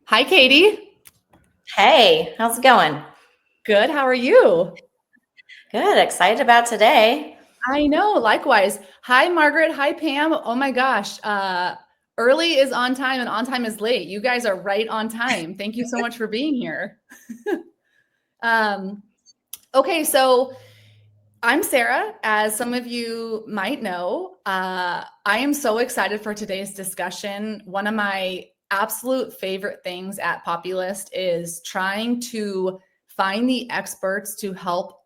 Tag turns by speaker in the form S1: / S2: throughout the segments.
S1: Hi, Katie.
S2: Hey, how's it going?
S1: Good. How are you?
S2: Good. Excited about today.
S1: I know. Likewise. Hi, Margaret. Hi, Pam. Oh my gosh. Early is on time and on time is late. You guys are right on time. Thank you so much for being here. um, okay, so I'm Sarah. As some of you might know, I am so excited for today's discussion. One of my absolute favorite things at Populist is trying to find the experts to help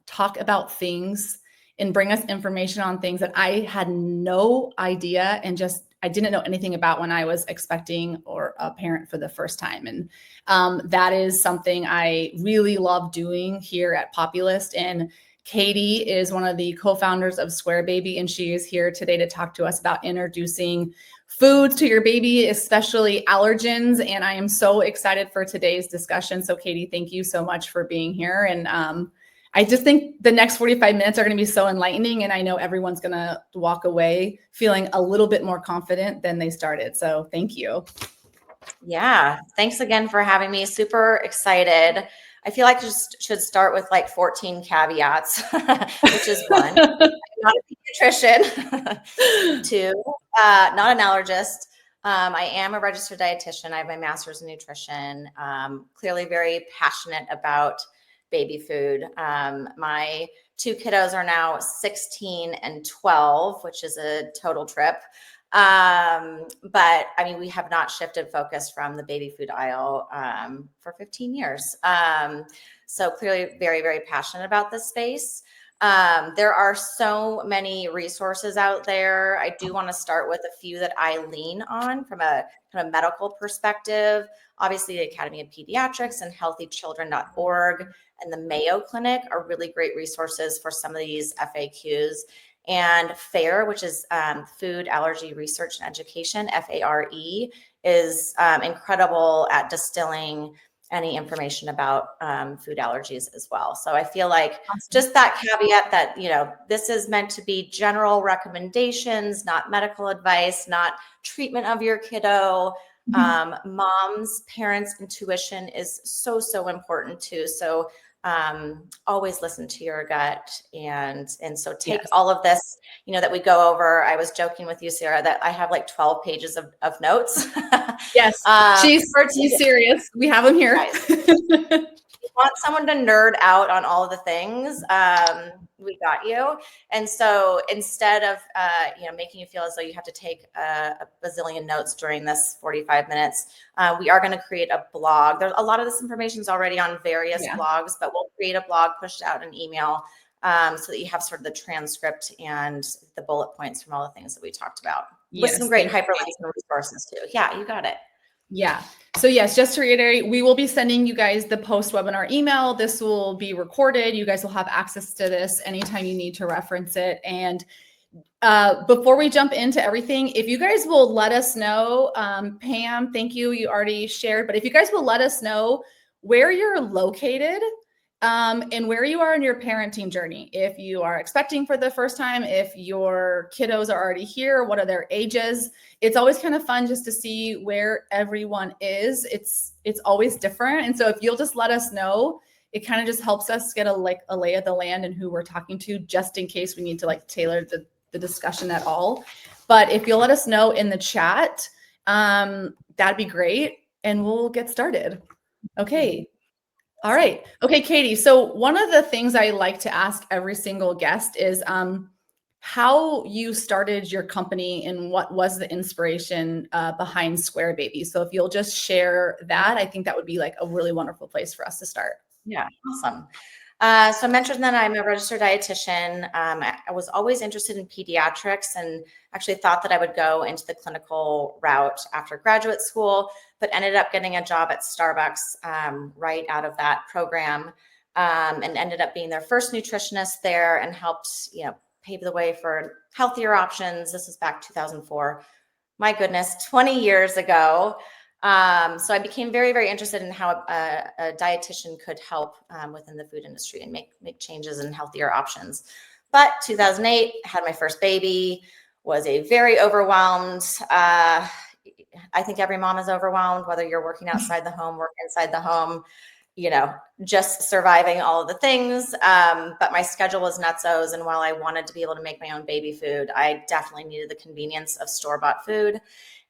S1: talk about things and bring us information on things that I had no idea and just I didn't know anything about when I was expecting or a parent for the first time. And that is something I really love doing here at Populist. And Katie is one of the co-founders of Square Baby, and she is here today to talk to us about introducing foods to your baby, especially allergens. And I am so excited for today's discussion. So Katie, thank you so much for being here. And I just think the next 45 minutes are going to be so enlightening. And I know everyone's going to walk away feeling a little bit more confident than they started. So thank you.
S2: Yeah. Thanks again for having me. Super excited. I feel like I just should start with like 14 caveats, which is one, I'm not a pediatrician. Two, not an allergist. I am a registered dietitian. I have my master's in nutrition. Clearly very passionate about baby food. My two kiddos are now 16 and 12, which is a total trip. But I mean, we have not shifted focus from the baby food aisle for 15 years. So clearly very, very passionate about this space. There are so many resources out there. I do want to start with a few that I lean on from a kind of medical perspective. Obviously, the Academy of Pediatrics and healthychildren.org and the Mayo Clinic are really great resources for some of these FAQs. And FARE, which is Food Allergy Research and Education, FARE, is incredible at distilling any information about food allergies as well. So I feel like just that caveat that, this is meant to be general recommendations, not medical advice, not treatment of your kiddo. Mom's, parents' intuition is so, so important too. So always listen to your gut and so take all of this, that we go over. I was joking with you, Sarah, that I have like 12 pages of notes.
S1: Yes, she's serious. We have them here.
S2: You want someone to nerd out on all of the things, we got you. And so instead of making you feel as though you have to take a bazillion notes during this 45 minutes, we are going to create a blog. There's a lot of this information is already on various blogs, but we'll create a blog, push out an email, so that you have sort of the transcript and the bullet points from all the things that we talked about, with some great hyperlinks and resources too. Yeah, you got it.
S1: Yeah. So yes, just to reiterate, we will be sending you guys the post-webinar email. This will be recorded. You guys will have access to this anytime you need to reference it. And before we jump into everything, if you guys will let us know, Pam, thank you. You already shared, but if you guys will let us know where you're located and where you are in your parenting journey. If you are expecting for the first time, if your kiddos are already here, what are their ages? It's always kind of fun just to see where everyone is. It's always different. And so if you'll just let us know, it kind of just helps us get a lay of the land and who we're talking to, just in case we need to tailor the discussion at all. But if you'll let us know in the chat, that'd be great. And we'll get started. Okay. All right. Okay, Katie. So one of the things I like to ask every single guest is how you started your company and what was the inspiration behind Square Baby. So if you'll just share that, I think that would be like a really wonderful place for us to start.
S2: Yeah, awesome. So I mentioned that I'm a registered dietitian. I was always interested in pediatrics and actually thought that I would go into the clinical route after graduate school, but ended up getting a job at Starbucks right out of that program, and ended up being their first nutritionist there and helped, pave the way for healthier options. This was back 2004. My goodness, 20 years ago. So I became very, very interested in how a dietitian could help within the food industry and make changes in healthier options. But 2008, had my first baby, was a very overwhelmed I think every mom is overwhelmed, whether you're working outside the home, work inside the home, just surviving all of the things. But my schedule was nutsos. And while I wanted to be able to make my own baby food, I definitely needed the convenience of store-bought food,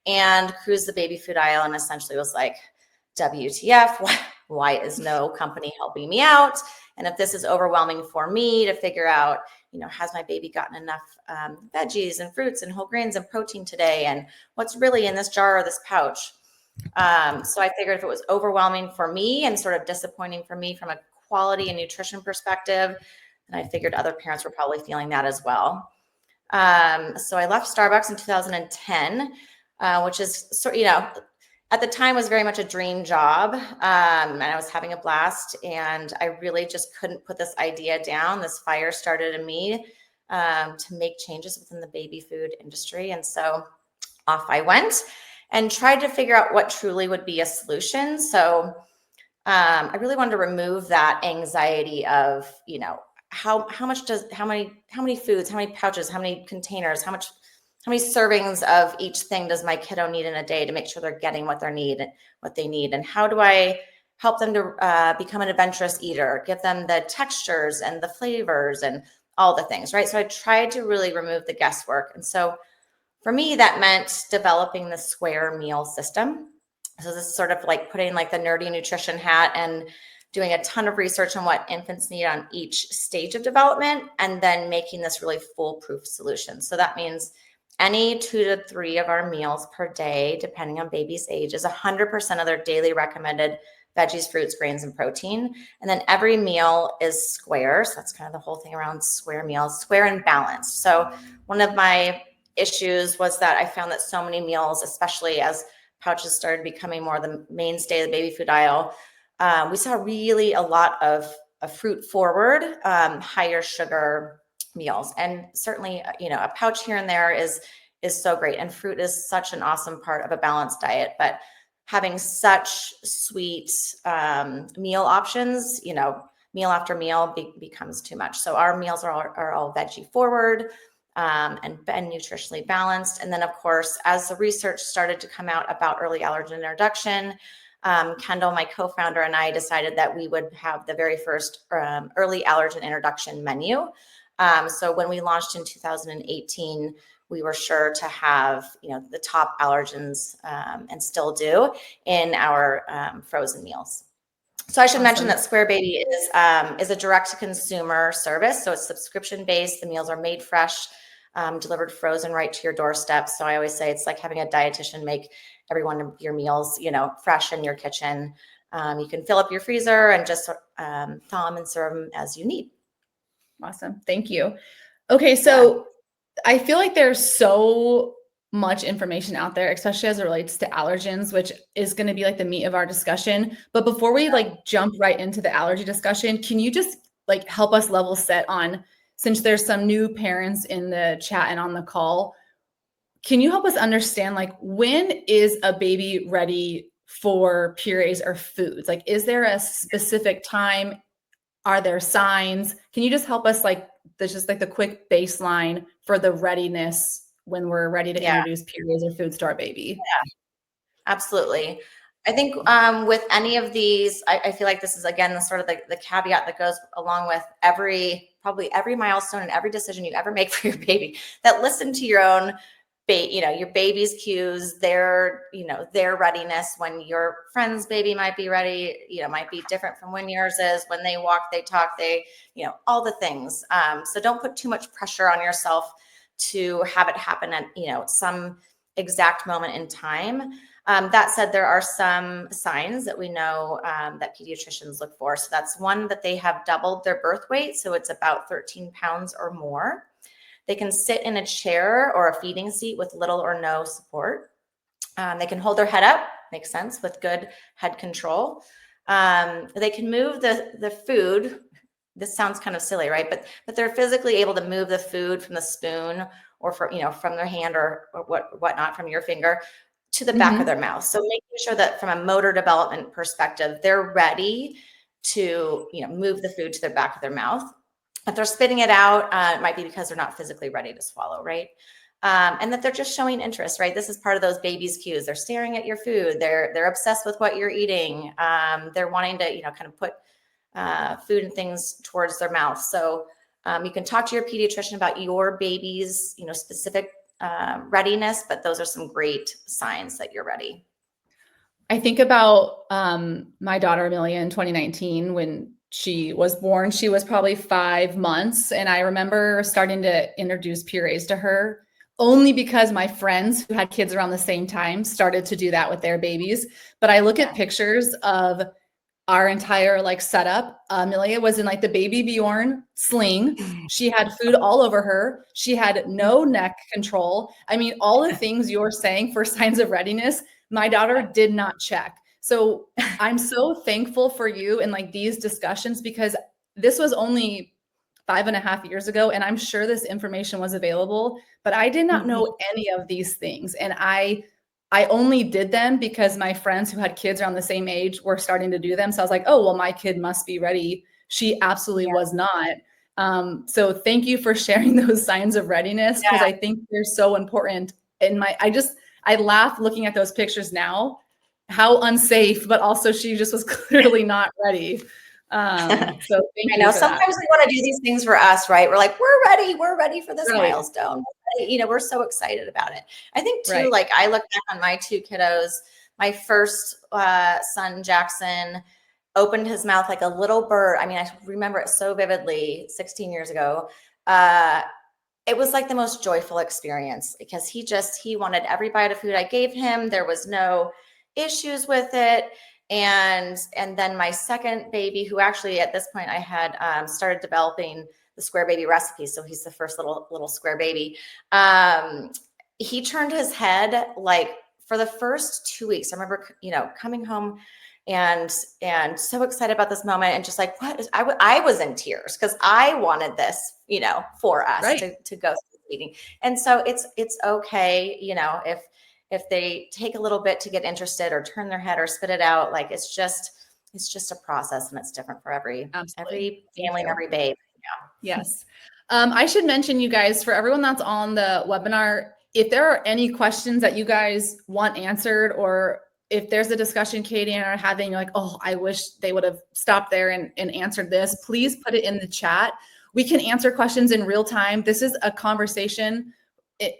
S2: and cruised the baby food aisle and essentially was like, WTF, why is no company helping me out? And if this is overwhelming for me to figure out, has my baby gotten enough veggies and fruits and whole grains and protein today? And what's really in this jar or this pouch? So I figured if it was overwhelming for me and sort of disappointing for me from a quality and nutrition perspective, then I figured other parents were probably feeling that as well. So I left Starbucks in 2010, which is, at the time was very much a dream job. And I was having a blast, and I really just couldn't put this idea down. This fire started in me to make changes within the baby food industry. And so off I went and tried to figure out what truly would be a solution. So I really wanted to remove that anxiety of, how many foods, how many pouches, how many containers, how many servings of each thing does my kiddo need in a day to make sure they're getting what they need, and how do I help them to become an adventurous eater, give them the textures and the flavors and all the things, right? So I tried to really remove the guesswork. And so for me, that meant developing the square meal system. So this is sort of like putting like the nerdy nutrition hat and doing a ton of research on what infants need on each stage of development, and then making this really foolproof solution. So that means any 2 to 3 of our meals per day, depending on baby's age, is 100% of their daily recommended veggies, fruits, grains, and protein. And then every meal is square. So that's kind of the whole thing around square meals, square and balanced. So one of my issues was that I found that so many meals, especially as pouches started becoming more the mainstay of the baby food aisle, we saw really a lot of fruit forward, higher sugar meals. And certainly, a pouch here and there is so great. And fruit is such an awesome part of a balanced diet, but having such sweet meal options, meal after meal becomes too much. So our meals are all veggie forward, and nutritionally balanced. And then, of course, as the research started to come out about early allergen introduction, Kendall, my co-founder, and I decided that we would have the very first early allergen introduction menu. So when we launched in 2018, we were sure to have, the top allergens, and still do, in our frozen meals. So I should mention that Square Baby is a direct-to-consumer service. So it's subscription-based. The meals are made fresh, delivered frozen right to your doorstep. So I always say it's like having a dietitian make every one of your meals, fresh in your kitchen. You can fill up your freezer and just thaw them and serve them as you need.
S1: Awesome. Thank you. Okay. So I feel like there's so much information out there, especially as it relates to allergens, which is going to be like the meat of our discussion. But before we jump right into the allergy discussion, can you just help us level set on, since there's some new parents in the chat and on the call, can you help us understand when is a baby ready for purees or foods? Is there a specific time? Are there signs? Can you just help us there's just the quick baseline for the readiness when we're ready to introduce purees or foods to our baby?
S2: Yeah, absolutely. I think with any of these, I feel like this is, again, the sort of the caveat that goes along with probably every milestone and every decision you ever make for your baby, that listen to your own your baby's cues, their readiness. When your friend's baby might be ready, might be different from when yours is. When they walk, they talk, all the things. So don't put too much pressure on yourself to have it happen at, some exact moment in time. That said, there are some signs that we know that pediatricians look for. So that's one, that they have doubled their birth weight. So it's about 13 pounds or more. They can sit in a chair or a feeding seat with little or no support. They can hold their head up, makes sense, with good head control. They can move the food. This sounds kind of silly, right? But they're physically able to move the food from the spoon or from their hand or whatnot, from your finger to the back of their mouth. So making sure that from a motor development perspective, they're ready to move the food to the back of their mouth. If they're spitting it out, it might be because they're not physically ready to swallow, right? and that they're just showing interest, right? This is part of those babies' cues. They're staring at your food. They're obsessed with what you're eating. They're wanting to, kind of put food and things towards their mouth. So you can talk to your pediatrician about your baby's, specific readiness, but those are some great signs that you're ready.
S1: I think about my daughter Amelia in 2019 when she was born. She was probably 5 months, and I remember starting to introduce purees to her only because my friends who had kids around the same time started to do that with their babies. But I look at pictures of our entire setup. Amelia was in the baby Bjorn sling. She had food all over her. She had no neck control. I mean, all the things you're saying for signs of readiness, my daughter did not check. So I'm so thankful for you and these discussions, because this was only 5.5 years ago. And I'm sure this information was available, but I did not know any of these things. And I only did them because my friends who had kids around the same age were starting to do them. So I was like, oh, well, my kid must be ready. She absolutely was not. So thank you for sharing those signs of readiness, because I think they're so important. And I laugh looking at those pictures now, how unsafe, but also she just was clearly not ready. So thank you.
S2: I know sometimes we want to do these things for us, right? We're like, we're ready for this milestone. We're so excited about it. I think too, I look back on my 2 kiddos. My first son, Jackson, opened his mouth like a little bird. I mean, I remember it so vividly 16 years ago. It was like the most joyful experience because he wanted every bite of food I gave him. There was no issues with it. And then my second baby, who actually at this point I had started developing the square baby recipe. So he's the first little square baby. He turned his head for the first 2 weeks. I remember, coming home and so excited about this moment, and just I was in tears because I wanted this, for us to go eating. And so it's okay, if they take a little bit to get interested or turn their head or spit it out. It's just a process, and it's different for every family and every babe. Yeah.
S1: Yes. I should mention, you guys, for everyone that's on the webinar, if there are any questions that you guys want answered, or if there's a discussion Katie and I are having, oh, I wish they would have stopped there and answered this, please put it in the chat. We can answer questions in real time. This is a conversation,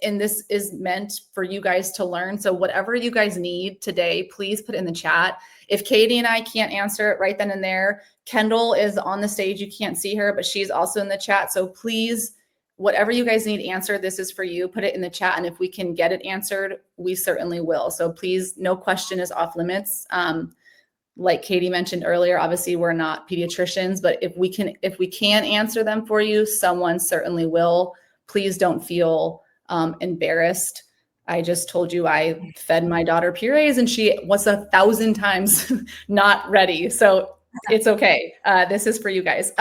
S1: and this is meant for you guys to learn. So whatever you guys need today, please put it in the chat. If Katie and I can't answer it right then and there, Kendall is on the stage. You can't see her, but she's also in the chat. So please, whatever you guys need answered, this is for you. Put it in the chat. And if we can get it answered, we certainly will. So please, no question is off limits. Like Katie mentioned earlier, obviously we're not pediatricians, but if we can answer them for you, someone certainly will. Please don't feel embarrassed. I just told you I fed my daughter purees and she was 1,000 times not ready. So it's okay. This is for you guys.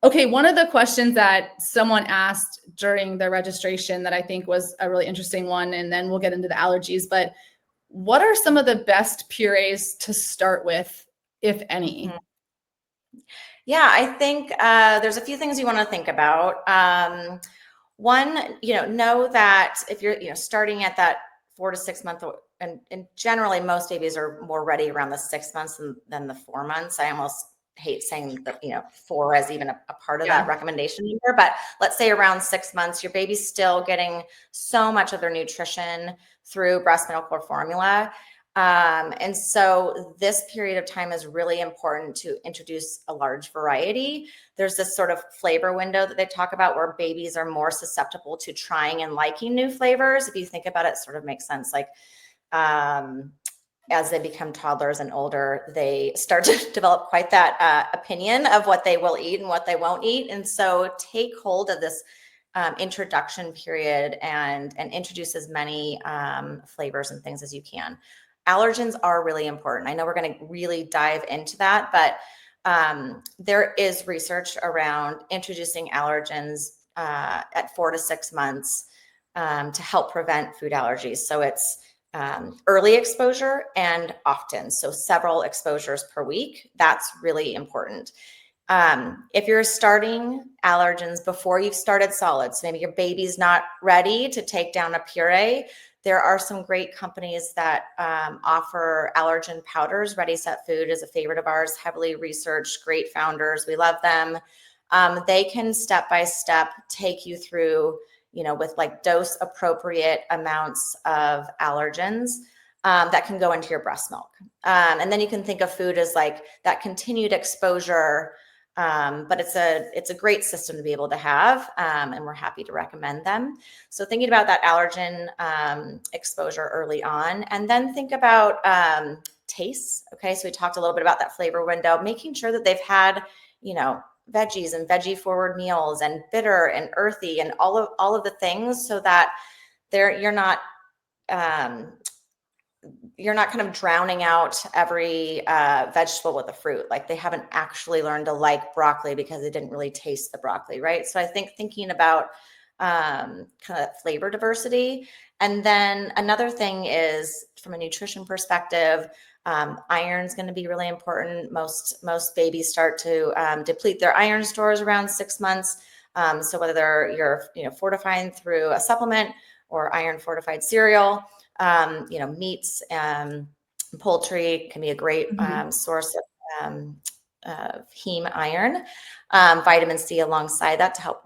S1: Okay, one of the questions that someone asked during the registration that I think was a really interesting one, and then we'll get into the allergies, but what are some of the best purees to start with, if any?
S2: Yeah, I think there's a few things you want to think about. One, know that if you're, starting at that 4 to 6 month, and generally most babies are more ready around the 6 months than the 4 months. I almost hate saying that, 4 as even a part of that recommendation number, but let's say around 6 months, your baby's still getting so much of their nutrition through breast milk or formula. And so this period of time is really important to introduce a large variety. There's this sort of flavor window that they talk about where babies are more susceptible to trying and liking new flavors. If you think about it, sort of makes sense. As they become toddlers and older, they start to develop quite that opinion of what they will eat and what they won't eat. And so take hold of this introduction period and introduce as many flavors and things as you can. Allergens are really important. I know we're going to really dive into that, but there is research around introducing allergens at 4 to 6 months to help prevent food allergies. So it's early exposure and often, so several exposures per week. That's really important. If you're starting allergens before you've started solids, maybe your baby's not ready to take down a puree, there are some great companies that offer allergen powders. Ready Set Food is a favorite of ours, heavily researched, great founders. We love them. They can step by step take you through, with like dose appropriate amounts of allergens that can go into your breast milk. And then you can think of food as like that continued exposure. But it's a great system to be able to have, and we're happy to recommend them. So thinking about that allergen exposure early on, and then think about tastes. Okay, so we talked a little bit about that flavor window, making sure that they've had, veggies and veggie forward meals and bitter and earthy and all of the things, so that you're not kind of drowning out every vegetable with a fruit. Like they haven't actually learned to like broccoli because they didn't really taste the broccoli, right? So I think thinking about kind of flavor diversity. And then another thing is, from a nutrition perspective, iron is going to be really important. Most babies start to deplete their iron stores around 6 months. So whether you're fortifying through a supplement or iron fortified cereal, meats and poultry can be a great source of heme iron, vitamin C alongside that to help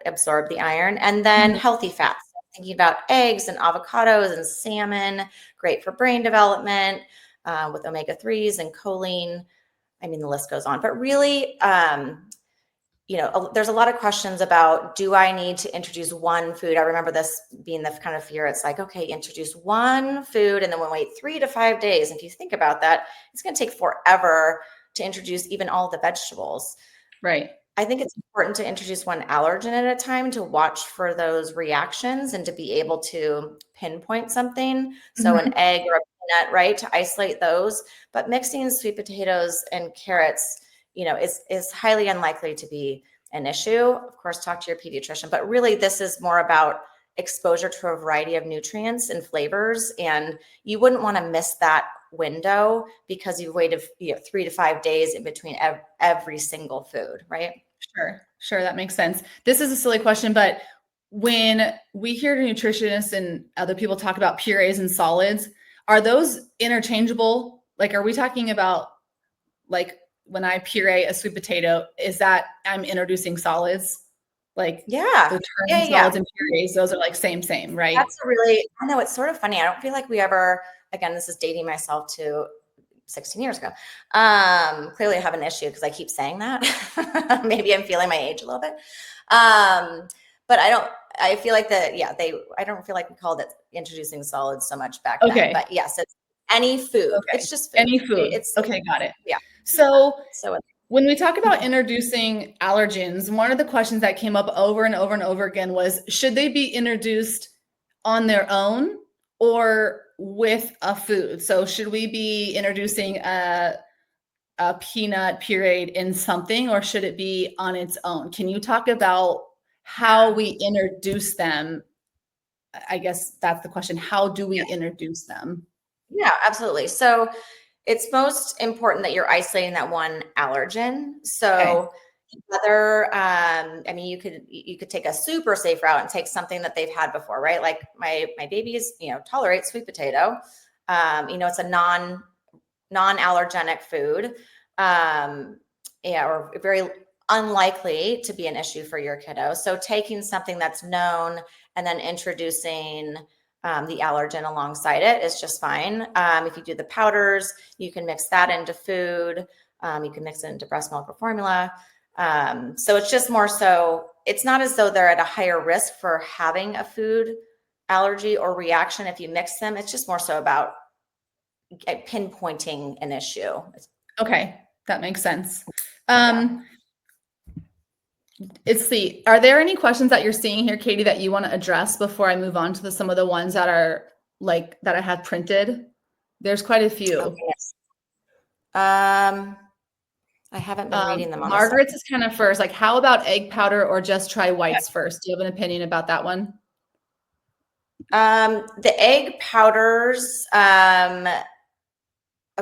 S2: absorb the iron, and then healthy fats. Thinking about eggs and avocados and salmon, great for brain development with omega-3s and choline. I mean, the list goes on, but really, there's a lot of questions about, do I need to introduce one food? I remember this being the kind of fear. It's like, okay, introduce one food and then we'll wait 3 to 5 days. And if you think about that, it's going to take forever to introduce even all the vegetables.
S1: Right.
S2: I think it's important to introduce one allergen at a time to watch for those reactions and to be able to pinpoint something. So an egg or a peanut, right, to isolate those. But mixing sweet potatoes and carrots, is highly unlikely to be an issue. Of course, talk to your pediatrician, but really this is more about exposure to a variety of nutrients and flavors. And you wouldn't want to miss that window because you've waited 3 to 5 days in between every single food, right?
S1: Sure. That makes sense. This is a silly question, but when we hear nutritionists and other people talk about purees and solids, are those interchangeable? Like, are we talking about, like, when I puree a sweet potato, is that I'm introducing solids? Like, the term solids and purees, those are like same, right?
S2: I know, it's sort of funny. I don't feel like we ever, again, this is dating myself to 16 years ago. Clearly I have an issue because I keep saying that. Maybe I'm feeling my age a little bit. But I feel like I don't feel like we called it introducing solids so much back then. But yes, it's any food. Okay. It's just food.
S1: Any food. Okay, got it.
S2: Yeah.
S1: So when we talk about introducing allergens, one of the questions that came up over and over and over again was, should they be introduced on their own or with a food? So should we be introducing a peanut pureed in something, or should it be on its own? Can you talk about how we introduce them? I guess that's the question. How do we introduce them?
S2: Yeah, absolutely. So it's most important that you're isolating that one allergen. So whether, you could take a super safe route and take something that they've had before, right? Like my babies, tolerate sweet potato. It's a non-allergenic food. Or very unlikely to be an issue for your kiddo. So taking something that's known and then introducing the allergen alongside it is just fine. If you do the powders, you can mix that into food. You can mix it into breast milk or formula. So it's just more so, it's not as though they're at a higher risk for having a food allergy or reaction if you mix them. It's just more so about pinpointing an issue.
S1: Okay, that makes sense. Are there any questions that you're seeing here, Katie, that you want to address before I move on to some of the ones that are like that I have printed? There's quite a few.
S2: Okay, yes. I haven't been reading them.
S1: Margaret's is kind of first. Like, how about egg powder or just try whites first? Do you have an opinion about that one?
S2: The egg powders, oh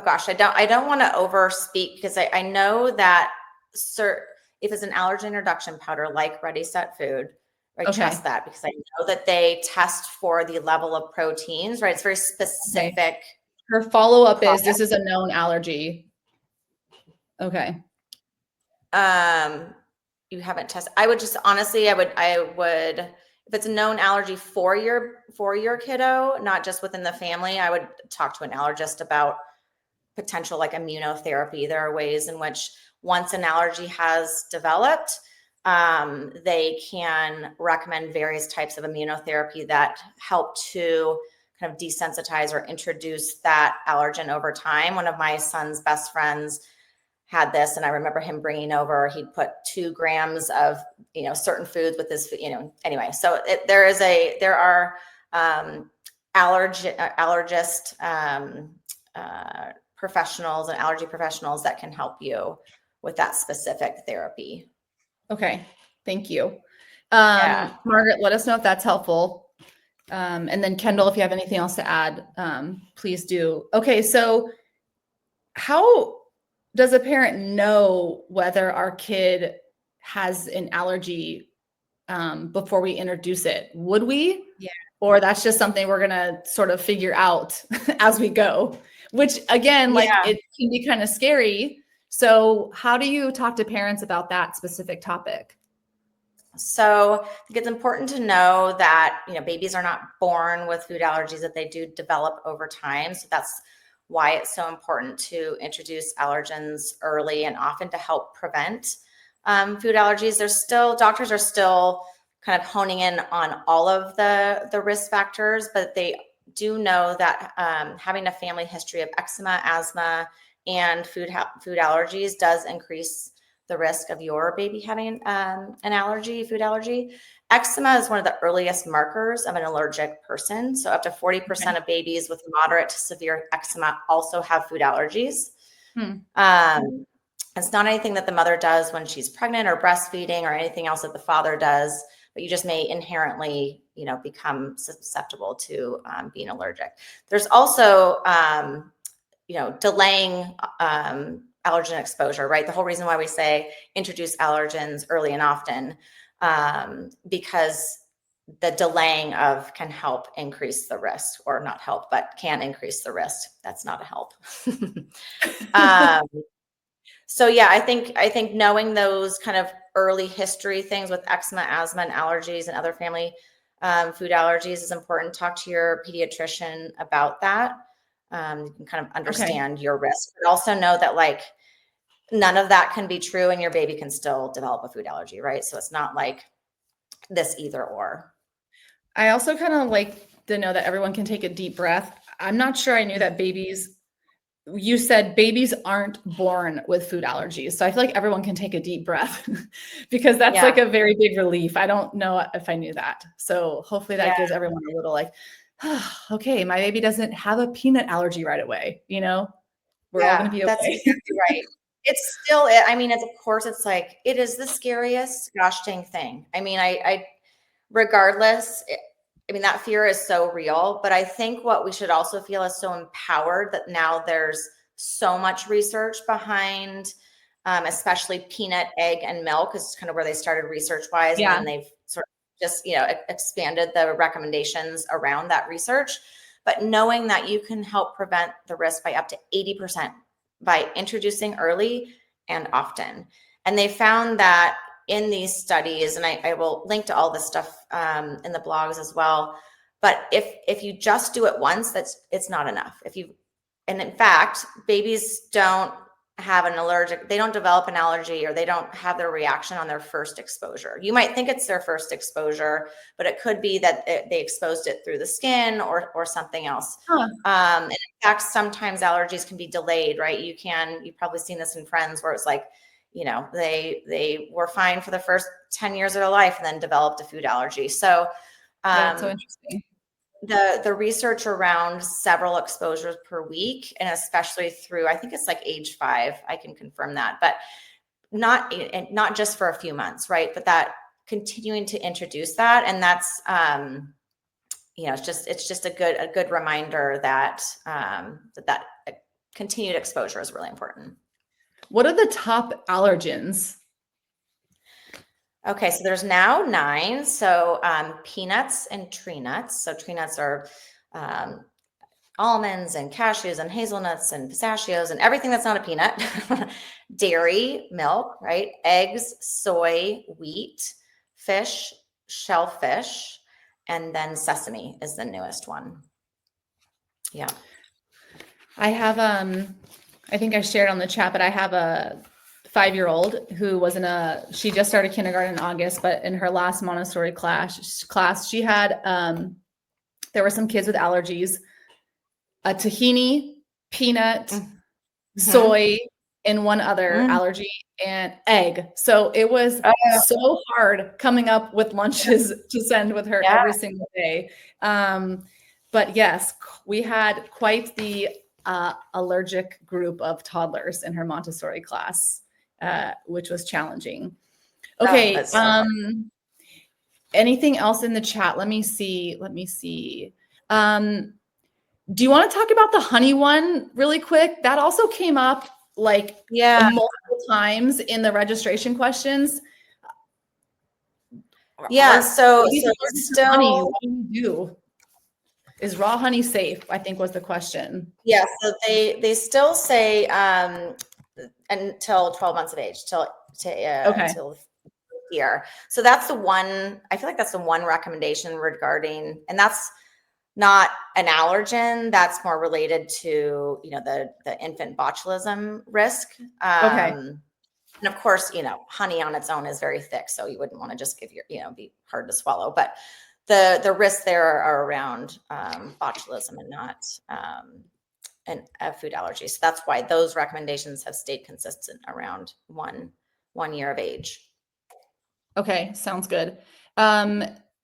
S2: gosh, I don't want to overspeak because I know that if it's an allergen introduction powder like Ready Set Food, I
S1: Okay.
S2: trust that because I know that they test for the level of proteins, right? It's very specific.
S1: Okay. Her follow-up is this is a known allergy. Okay.
S2: You haven't tested. I would just honestly, I would, if it's a known allergy for your kiddo, not just within the family, I would talk to an allergist about potential like immunotherapy. There are ways in which once an allergy has developed, they can recommend various types of immunotherapy that help to kind of desensitize or introduce that allergen over time. One of my son's best friends had this, and I remember him bringing over, he'd put 2 grams of, certain foods with this, anyway. So there are allergist professionals and allergy professionals that can help you with that specific therapy.
S1: Okay. Thank you.
S2: Yeah.
S1: Margaret, let us know if that's helpful. And then Kendall, if you have anything else to add, please do. Okay. So how does a parent know whether our kid has an allergy before we introduce it? Would we?
S2: Yeah.
S1: Or that's just something we're going to sort of figure out as we go, which again, like it can be kind of scary. So how do you talk to parents about that specific topic?
S2: So I think it's important to know that, babies are not born with food allergies, that they do develop over time. So that's why it's so important to introduce allergens early and often to help prevent food allergies. Doctors are still kind of honing in on all of the risk factors, but they do know that having a family history of eczema, asthma, and food allergies does increase the risk of your baby having an food allergy. Eczema is one of the earliest markers of an allergic person. So up to 40% of babies with moderate to severe eczema also have food allergies. It's not anything that the mother does when she's pregnant or breastfeeding or anything else that the father does, but you just may inherently, become susceptible to being allergic. There's also, delaying allergen exposure, right? The whole reason why we say introduce allergens early and often, because the delaying of can help increase the risk, or not help, but can increase the risk. That's not a help. So yeah, I think knowing those kind of early history things with eczema, asthma, and allergies and other family food allergies is important. Talk to your pediatrician about that. You can kind of understand your risk, but also know that like none of that can be true and your baby can still develop a food allergy, right? So it's not like this either or.
S1: I also kind of like to know that everyone can take a deep breath. I'm not sure I knew that you said babies aren't born with food allergies. So I feel like everyone can take a deep breath because that's like a very big relief. I don't know if I knew that. So hopefully that gives everyone a little like, oh, okay, my baby doesn't have a peanut allergy right away. We're all going to be okay.
S2: That's exactly right. It's still, of course, it's like, it is the scariest gosh dang thing. Regardless, that fear is so real, but I think what we should also feel is so empowered that now there's so much research behind, especially peanut, egg, and milk is kind of where they started research-wise, and then they've sort of just, expanded the recommendations around that research. But knowing that you can help prevent the risk by up to 80% by introducing early and often. And they found that in these studies, and I will link to all this stuff in the blogs as well. But if you just do it once, it's not enough. And in fact, babies don't have they don't develop an allergy, or they don't have their reaction on their first exposure. You might think it's their first exposure, but it could be that they exposed it through the skin or something else. And in fact, sometimes allergies can be delayed, right? You've probably seen this in friends where it's like, they were fine for the first 10 years of their life and then developed a food allergy. So,
S1: that's so interesting.
S2: The research around several exposures per week, and especially through, I think it's like age 5, I can confirm that, but not just for a few months, right? But that continuing to introduce that. And that's, it's just a good reminder that, that continued exposure is really important.
S1: What are the top allergens?
S2: Okay, so there's now 9. So peanuts and tree nuts. So tree nuts are almonds and cashews and hazelnuts and pistachios and everything that's not a peanut. Dairy, milk, right? Eggs, soy, wheat, fish, shellfish, and then sesame is the newest one. Yeah.
S1: I have I think I shared on the chat, but I have a 5-year-old who was she just started kindergarten in August, but in her last Montessori class she had there were some kids with allergies, a tahini, peanut, soy, and one other allergy, and egg. So it was so hard coming up with lunches to send with her every single day. But yes, we had quite the allergic group of toddlers in her Montessori class, which was challenging. Okay. Anything else in the chat? Let me see. Do you want to talk about the honey one really quick? That also came up like multiple times in the registration questions.
S2: Yeah. So
S1: still, honey, what do you do? Is raw honey safe? I think was the question.
S2: Yeah. So they still say until 12 months of age, till year. So that's the one. I feel like that's the one recommendation regarding, and that's not an allergen. That's more related to, the infant botulism risk. And of course, honey on its own is very thick, so you wouldn't want to just give be hard to swallow. But the risks there are around botulism and not a food allergy. So that's why those recommendations have stayed consistent around one year of age.
S1: Okay, sounds good.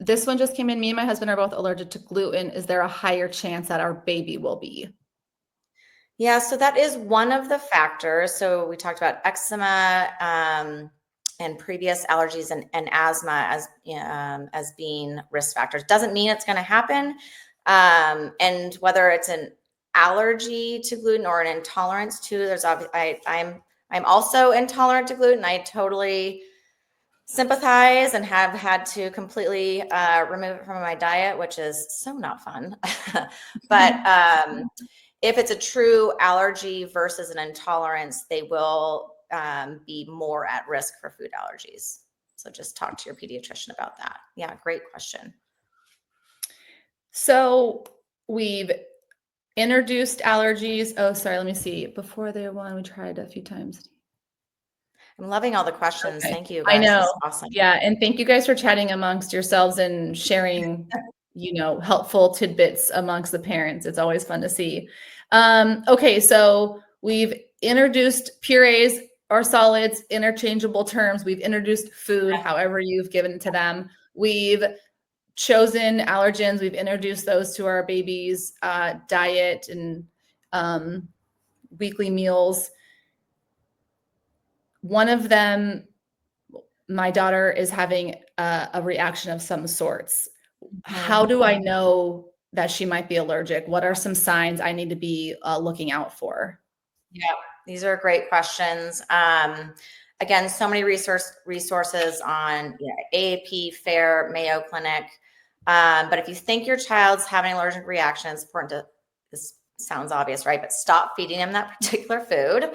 S1: This one just came in. Me and my husband are both allergic to gluten. Is there a higher chance that our baby will be?
S2: Yeah, so that is one of the factors. So we talked about eczema and previous allergies and asthma as being risk factors. Doesn't mean it's going to happen. And whether it's an allergy to gluten or an intolerance to, there's obviously I'm also intolerant to gluten. I totally sympathize and have had to completely remove it from my diet, which is so not fun. But if it's a true allergy versus an intolerance, they will be more at risk for food allergies. So just talk to your pediatrician about that. Yeah, great question.
S1: So we've introduced allergies. Oh, sorry, let me see. Before the one we tried a few times.
S2: I'm loving all the questions. Okay. Thank you,
S1: guys. I know.
S2: This is awesome.
S1: Yeah. And thank you guys for chatting amongst yourselves and sharing, helpful tidbits amongst the parents. It's always fun to see. Okay. So we've introduced purees or solids, interchangeable terms. We've introduced food, however you've given it to them. We've chosen allergens. We've introduced those to our babies' diet and weekly meals. One of them, my daughter is having a reaction of some sorts. How do I know that she might be allergic? What are some signs I need to be looking out for?
S2: Yeah, these are great questions. Again, so many resources on AAP, FAIR, Mayo Clinic. But if you think your child's having an allergic reaction, it's important to, this sounds obvious, right? But stop feeding them that particular food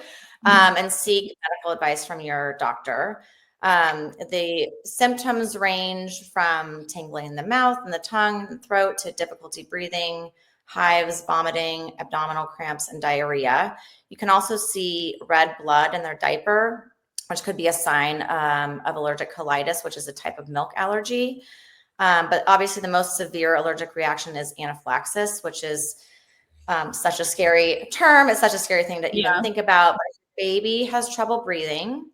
S2: and seek medical advice from your doctor. The symptoms range from tingling in the mouth and the tongue and throat to difficulty breathing, hives, vomiting, abdominal cramps, and diarrhea. You can also see red blood in their diaper, which could be a sign of allergic colitis, which is a type of milk allergy. But obviously the most severe allergic reaction is anaphylaxis, which is such a scary term. It's such a scary thing to even think about. But if your baby has trouble breathing,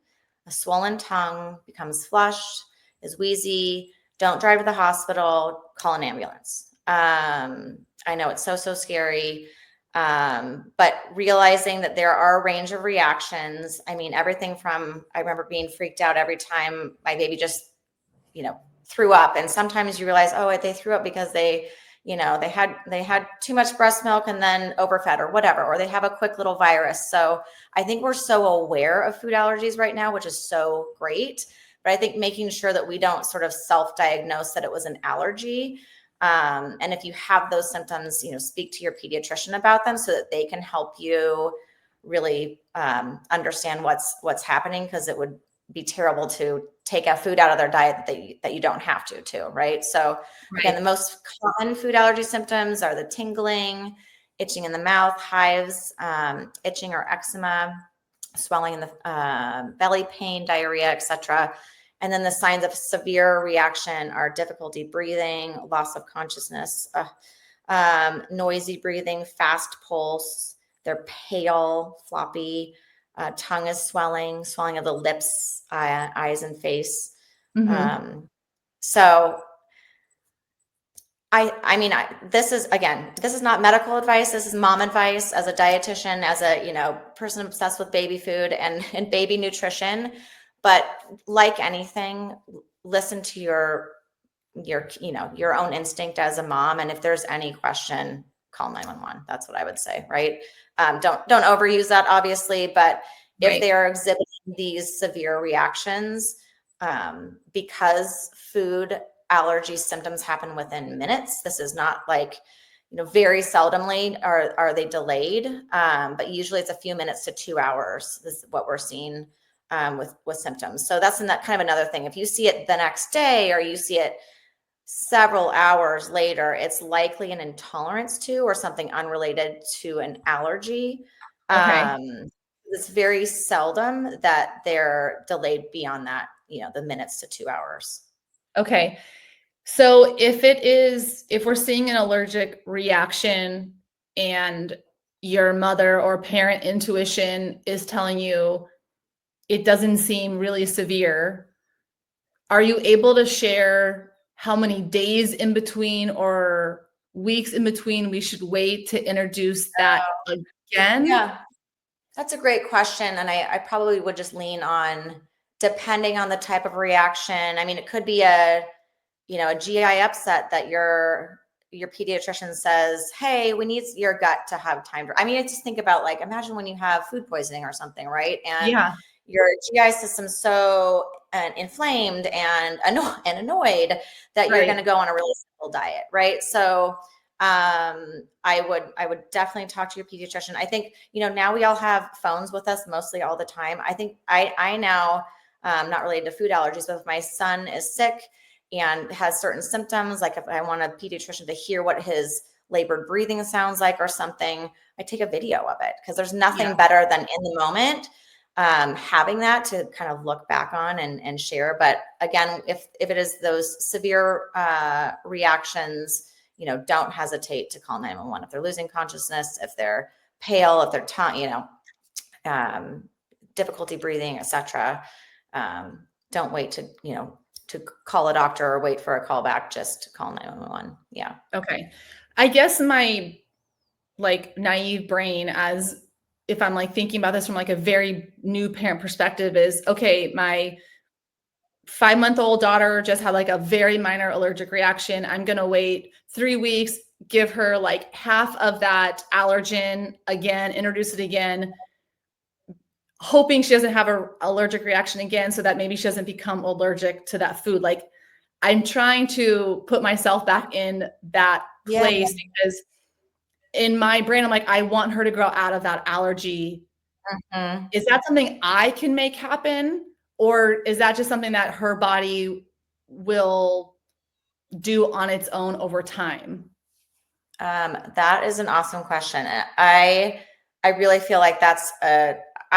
S2: a swollen tongue, becomes flushed, is wheezy, don't drive to the hospital, call an ambulance. I know it's so scary, but realizing that there are a range of reactions. I mean, everything from, I remember being freaked out every time my baby just, threw up. And sometimes you realize, oh, they threw up because they, they had too much breast milk and then overfed or whatever, or they have a quick little virus. So I think we're so aware of food allergies right now, which is so great. But I think making sure that we don't sort of self-diagnose that it was an allergy. And if you have those symptoms, speak to your pediatrician about them so that they can help you really understand what's happening, because it would be terrible to take a food out of their diet that you don't have to, right? So again, the most common food allergy symptoms are the tingling, itching in the mouth, hives, itching or eczema, swelling in the belly pain, diarrhea, etc. And then the signs of severe reaction are difficulty breathing, loss of consciousness, noisy breathing, fast pulse. They're pale, floppy, tongue is swelling of the lips, eyes, and face. So this is not medical advice. This is mom advice as a dietitian, as a, person obsessed with baby food and baby nutrition. But like anything, listen to your own instinct as a mom. And if there's any question, call 911. That's what I would say, right? Don't overuse that, obviously, but if they are exhibiting these severe reactions, because food allergy symptoms happen within minutes, this is not like, very seldomly are they delayed, but usually it's a few minutes to 2 hours. This is what we're seeing with symptoms. So that's kind of another thing. If you see it the next day or you see it several hours later, it's likely an intolerance to or something unrelated to an allergy. It's very seldom that they're delayed beyond that, the minutes to 2 hours.
S1: Okay. So if we're seeing an allergic reaction and your mother or parent intuition is telling you it doesn't seem really severe, are you able to share how many days in between or weeks in between we should wait to introduce that again?
S2: Yeah, that's a great question. And I probably would just lean on, depending on the type of reaction. I mean, it could be a GI upset that your pediatrician says, hey, we need your gut to have time to, I just think about, like, imagine when you have food poisoning or something, right? And your GI system's so inflamed and annoyed that you're going to go on a really simple diet, right? So I would definitely talk to your pediatrician. I think, now we all have phones with us mostly all the time. I think I now, not related to food allergies, but if my son is sick and has certain symptoms, like if I want a pediatrician to hear what his labored breathing sounds like or something, I take a video of it, because there's nothing better than in the moment having that to kind of look back on and share. But again, if it is those severe reactions, don't hesitate to call 911 if they're losing consciousness, if they're pale, if they're difficulty breathing, etc. Don't wait to call a doctor or wait for a call back. Just call 911. Yeah.
S1: Okay. I guess my naive brain, as if I'm thinking about this from a very new parent perspective, is, okay, my 5-month-old daughter just had a very minor allergic reaction. I'm going to wait 3 weeks, give her half of that allergen again, introduce it again, hoping she doesn't have an allergic reaction again, so that maybe she doesn't become allergic to that food. I'm trying to put myself back in that place, because in my brain, I'm I want her to grow out of that allergy. Is that something I can make happen? Or is that just something that her body will do on its own over time?
S2: That is an awesome question. I really feel like I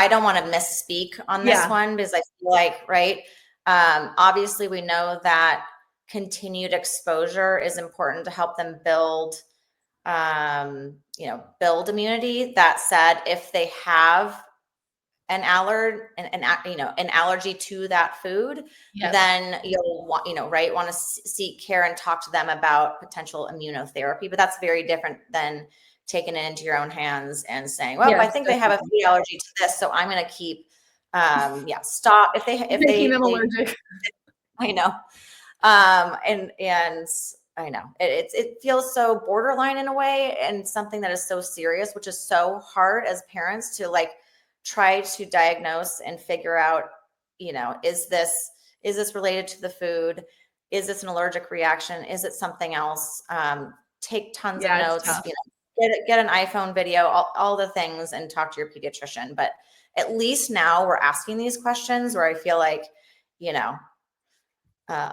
S2: don't want to misspeak on this one, because I feel like, right. Obviously we know that continued exposure is important to help them build immunity. That said, if they have an allergy to that food, then you'll want to seek care and talk to them about potential immunotherapy. But that's very different than taking it into your own hands and saying, well, I think they have a food allergy to this, so I'm going to keep stop if they
S1: making them allergic.
S2: I know. And I know it feels so borderline in a way, and something that is so serious, which is so hard as parents to like try to diagnose and figure out, is this related to the food? Is this an allergic reaction? Is it something else? Take tons of
S1: Yeah, it's
S2: notes,
S1: tough.
S2: get an iPhone video, all the things, and talk to your pediatrician. But at least now we're asking these questions where I feel like, uh,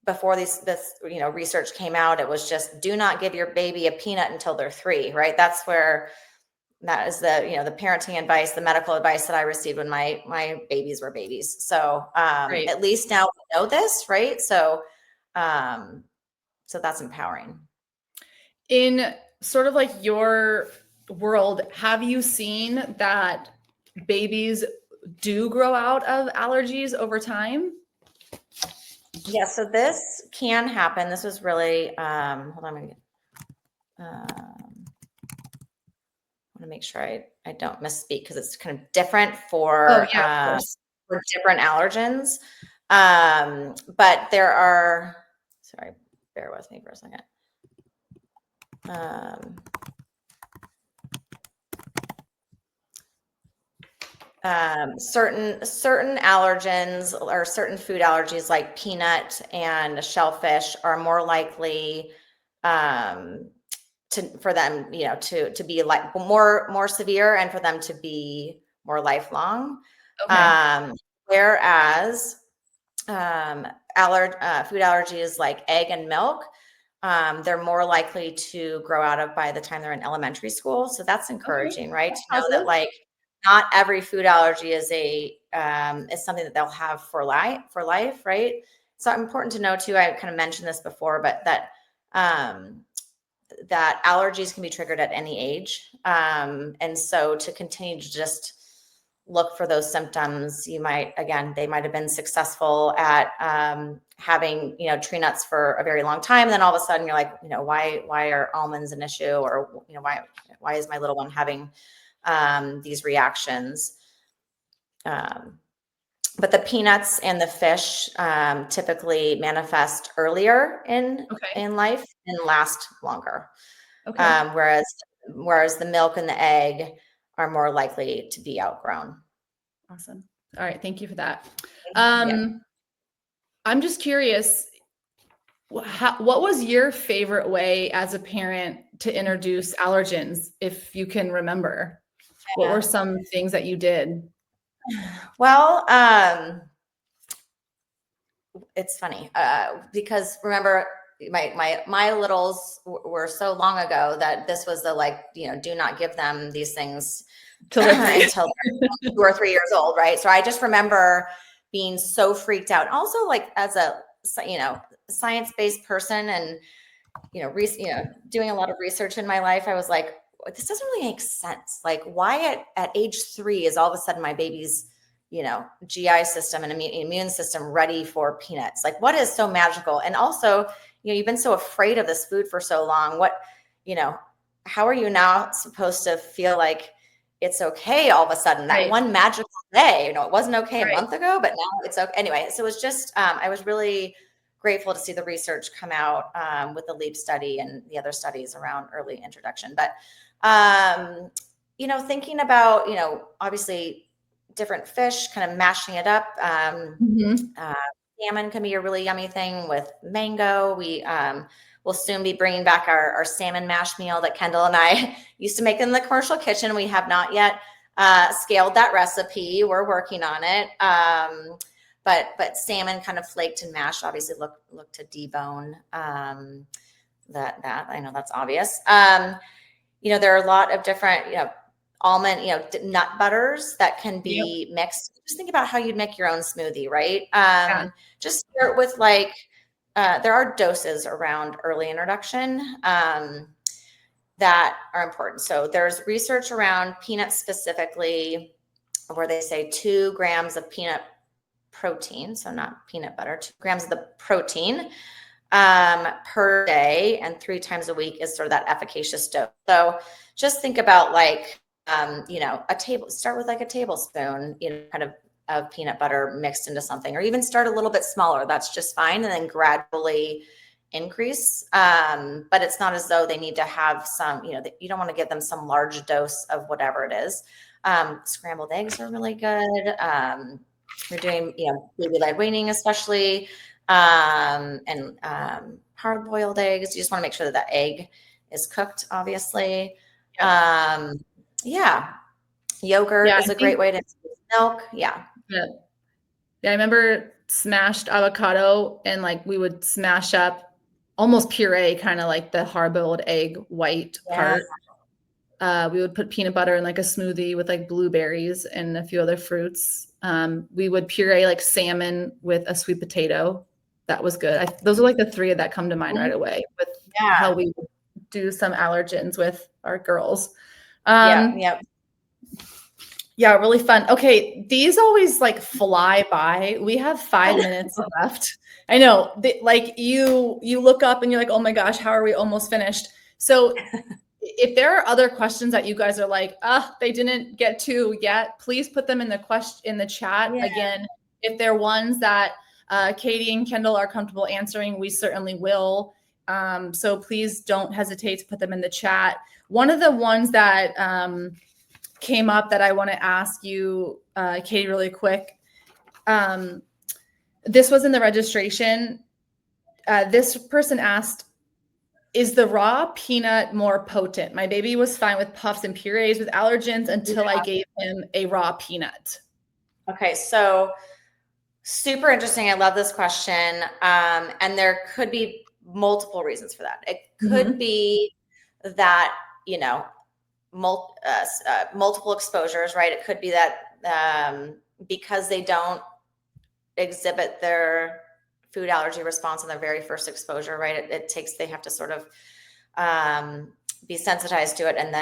S2: before this research came out, it was just do not give your baby a peanut until they're 3, right? That is the parenting advice, the medical advice that I received when my babies were babies. So
S1: Right.
S2: at least now we know this, right? So so that's empowering.
S1: In sort of like your world, have you seen that babies do grow out of allergies over time?
S2: Yeah, so this can happen. This was really, hold on, I want to make sure I don't misspeak because it's kind of different
S1: Oh, yeah, of course.
S2: for different allergens. But there are, sorry, bear with me for a second. Certain allergens or certain food allergies like peanut and shellfish are more likely for them, to be like more severe, and for them to be more lifelong.
S1: Okay.
S2: Whereas food allergies like egg and milk, they're more likely to grow out of by the time they're in elementary school. So that's
S1: Okay.
S2: encouraging, right?
S1: That's
S2: To know that
S1: positive.
S2: like not every food allergy is is something that they'll have for life, right? So important to know too. I kind of mentioned this before, but that allergies can be triggered at any age. And so to continue to just look for those symptoms, they might have been successful at having, tree nuts for a very long time. And then all of a sudden you're like, why are almonds an issue? Or, why is my little one having these reactions? But the peanuts and the fish typically manifest earlier in life and last longer.
S1: Okay.
S2: Whereas the milk and the egg are more likely to be outgrown.
S1: Awesome. All right. Thank you for that.
S2: Yeah.
S1: I'm just curious, what was your favorite way as a parent to introduce allergens, if you can remember? What were some things that you did?
S2: Well, it's funny because remember, my littles were so long ago that this was the do not give them these things
S1: Till they're 3.
S2: until they're 2 or 3 years old, right? So I just remember being so freaked out. Also, like as a science-based person, and doing a lot of research in my life, I was like, this doesn't really make sense. Like, why at age 3 is all of a sudden my baby's GI system and immune system ready for peanuts? Like, what is so magical? And also, you've been so afraid of this food for so long. How are you now supposed to feel like it's okay all of a sudden that
S1: Right.
S2: one magical day? It wasn't okay a
S1: Right.
S2: month ago, but now it's okay. Anyway, so it was just, I was really grateful to see the research come out with the LEAP study and the other studies around early introduction. But, thinking about, obviously different fish, kind of mashing it up. Salmon can be a really yummy thing with mango. We will soon be bringing back our salmon mash meal that Kendall and I used to make in the commercial kitchen. We have not yet scaled that recipe. We're working on it. But salmon kind of flaked and mashed, obviously look to debone. That I know that's obvious. There are a lot of different, almond, nut butters that can be mixed. Just think about how you'd make your own smoothie, right? Just start with there are doses around early introduction that are important. So there's research around peanuts specifically, where they say 2 grams of peanut protein, so not peanut butter, 2 grams of the protein per day, and 3 times a week is sort of that efficacious dose. So just think about start with a tablespoon, kind of peanut butter mixed into something, or even start a little bit smaller. That's just fine. And then gradually increase. But it's not as though they need to have some, you don't want to give them some large dose of whatever it is. Scrambled eggs are really good. You're doing, baby-led weaning especially, and hard-boiled eggs. You just want to make sure that that egg is cooked, obviously.
S1: Yeah.
S2: Yogurt
S1: Yeah,
S2: is a great way to milk. Yeah.
S1: Yeah. I remember smashed avocado, and like we would smash up almost puree, kind of like the hard-boiled egg white part. We would put peanut butter in like a smoothie with like blueberries and a few other fruits. We would puree like salmon with a sweet potato. That was good. Those are like the three that come to mind right away with how we do some allergens with our girls. Yeah, really fun. Okay, these always like fly by. We have 5 minutes left. I know, like you look up and you're like, oh my gosh, how are we almost finished? So if there are other questions that you guys are like, they didn't get to yet, please put them in the chat. Again, if they're ones that Katie and Kendall are comfortable answering, we certainly will. So please don't hesitate to put them in the chat. One of the ones that came up that I want to ask you, Katie, really quick. This was in the registration. This person asked, is the raw peanut more potent? My baby was fine with puffs and purees with allergens until I gave him a raw peanut.
S2: Okay, so super interesting. I love this question. And there could be multiple reasons for that. It could be that, multiple exposures, right? It could be that because they don't exhibit their food allergy response on their very first exposure, right? They have to sort of be sensitized to it and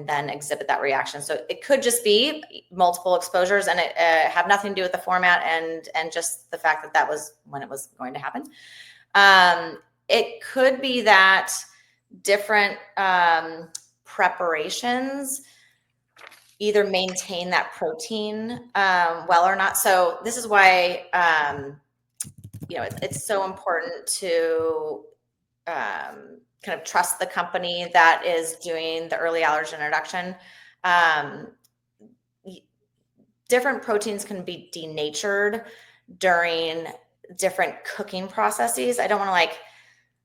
S2: then exhibit that reaction. So it could just be multiple exposures and it have nothing to do with the format and just the fact that was when it was going to happen. It could be that different preparations either maintain that protein well or not. So this is why it's so important to kind of trust the company that is doing the early allergen introduction. Different proteins can be denatured during different cooking processes. I don't want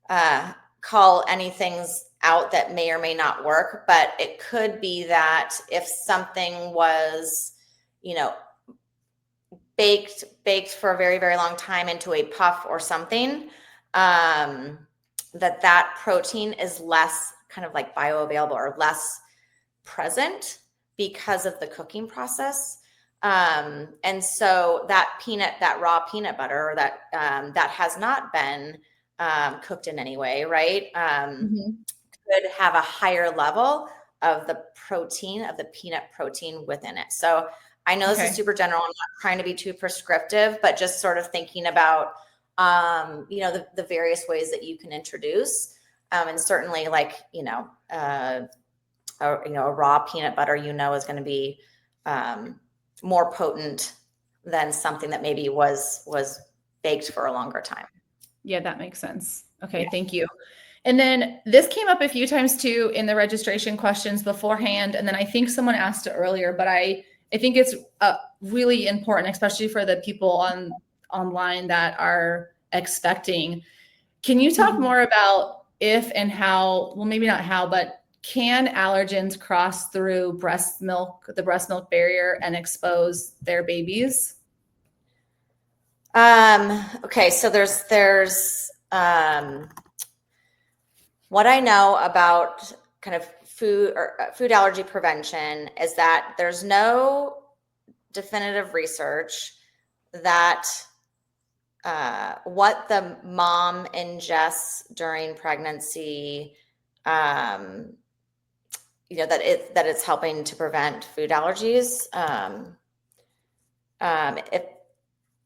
S2: to call any things out that may or may not work, but it could be that if something was, baked for a very, very long time into a puff or something, that protein is less kind of like bioavailable or less present because of the cooking process. And so that raw peanut butter, or that has not been cooked in any way, right? Could have a higher level of the protein, of the peanut protein within it. So I know this is super general. I'm not trying to be too prescriptive, but just sort of thinking about, the various ways that you can introduce. And certainly a raw peanut butter, is going to be more potent than something that maybe was baked for a longer time.
S1: Yeah, that makes sense. Okay, thank you. And then this came up a few times too in the registration questions beforehand. And then I think someone asked it earlier, but I think it's really important, especially for the people online that are expecting. Can you talk more about if and how, well, maybe not how, but can allergens cross through the breast milk barrier and expose their babies?
S2: Okay, so there's what I know about kind of food allergy prevention is that there's no definitive research that what the mom ingests during pregnancy, that it's helping to prevent food allergies.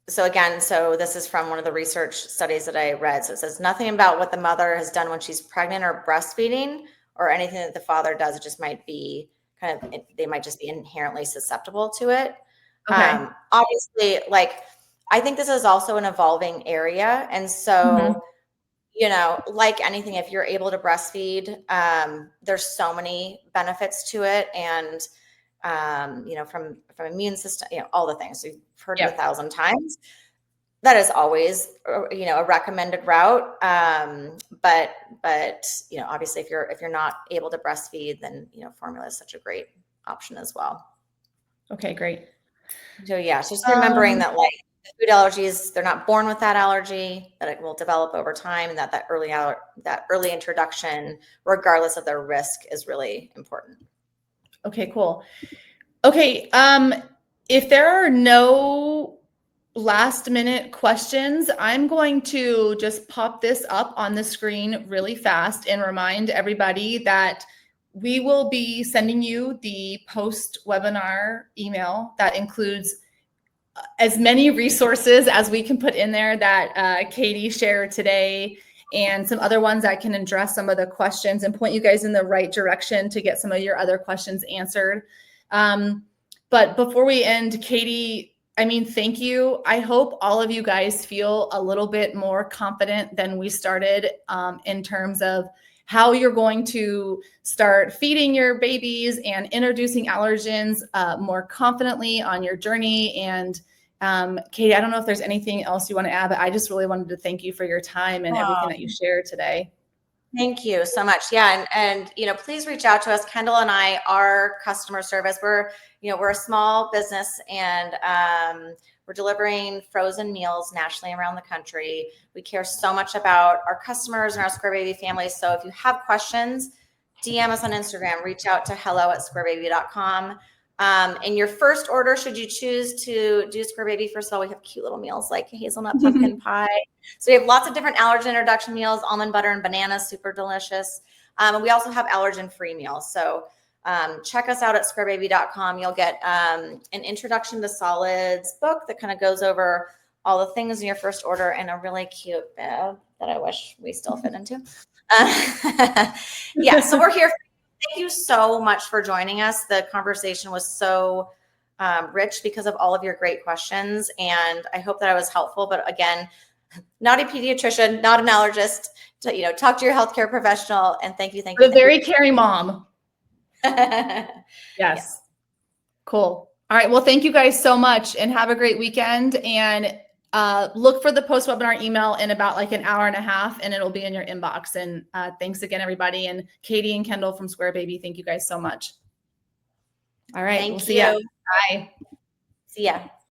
S2: So this is from one of the research studies that I read. So it says nothing about what the mother has done when she's pregnant or breastfeeding or anything that the father does. It just might be they might just be inherently susceptible to it.
S1: Okay.
S2: Obviously, I think this is also an evolving area. And so you know, like anything, if you're able to breastfeed, there's so many benefits to it. And, you know, from immune system, you know, all the things we've heard it
S1: Yep.
S2: 1,000 times. That is always, you know, a recommended route. But, you know, obviously if you're not able to breastfeed, then, you know, formula is such a great option as well.
S1: Okay, great.
S2: So yeah, so just remembering that like food allergies, they're not born with that allergy, that it will develop over time, and that early introduction, regardless of their risk, is really important.
S1: Okay, cool. Okay, if there are no last minute questions, I'm going to just pop this up on the screen really fast and remind everybody that we will be sending you the post webinar email that includes as many resources as we can put in there that Katie shared today, and some other ones that can address some of the questions and point you guys in the right direction to get some of your other questions answered. But before we end, Katie, I mean, thank you. I hope all of you guys feel a little bit more confident than we started in terms of how you're going to start feeding your babies and introducing allergens more confidently on your journey. And Katie, I don't know if there's anything else you want to add, but I just really wanted to thank you for your time and everything that you shared today.
S2: Thank you so much. Yeah. And, you know, please reach out to us. Kendall and I are customer service. We're a small business, and we're delivering frozen meals nationally around the country. We care so much about our customers and our Square Baby families. So if you have questions, DM us on Instagram, reach out to hello@squarebaby.com. In your first order, should you choose to do Square Baby, first of all, we have cute little meals like hazelnut pumpkin pie. So we have lots of different allergen introduction meals, almond butter and banana, super delicious. And we also have allergen-free meals. So check us out at squarebaby.com. You'll get an introduction to solids book that kind of goes over all the things in your first order, and a really cute bib that I wish we still fit into. Yeah, so we're here. Thank you so much for joining us. The conversation was so rich because of all of your great questions, and I hope that I was helpful. But again, not a pediatrician, not an allergist. Talk to your healthcare professional. And thank you.
S1: A very caring mom.
S2: Yes.
S1: Yes. Cool. All right. Well, thank you guys so much, and have a great weekend. And look for the post webinar email in about like an hour and a half, and it'll be in your inbox. And thanks again, everybody. And Katie and Kendall from Square Baby, thank you guys so much. All right. We'll see you. Bye.
S2: See ya.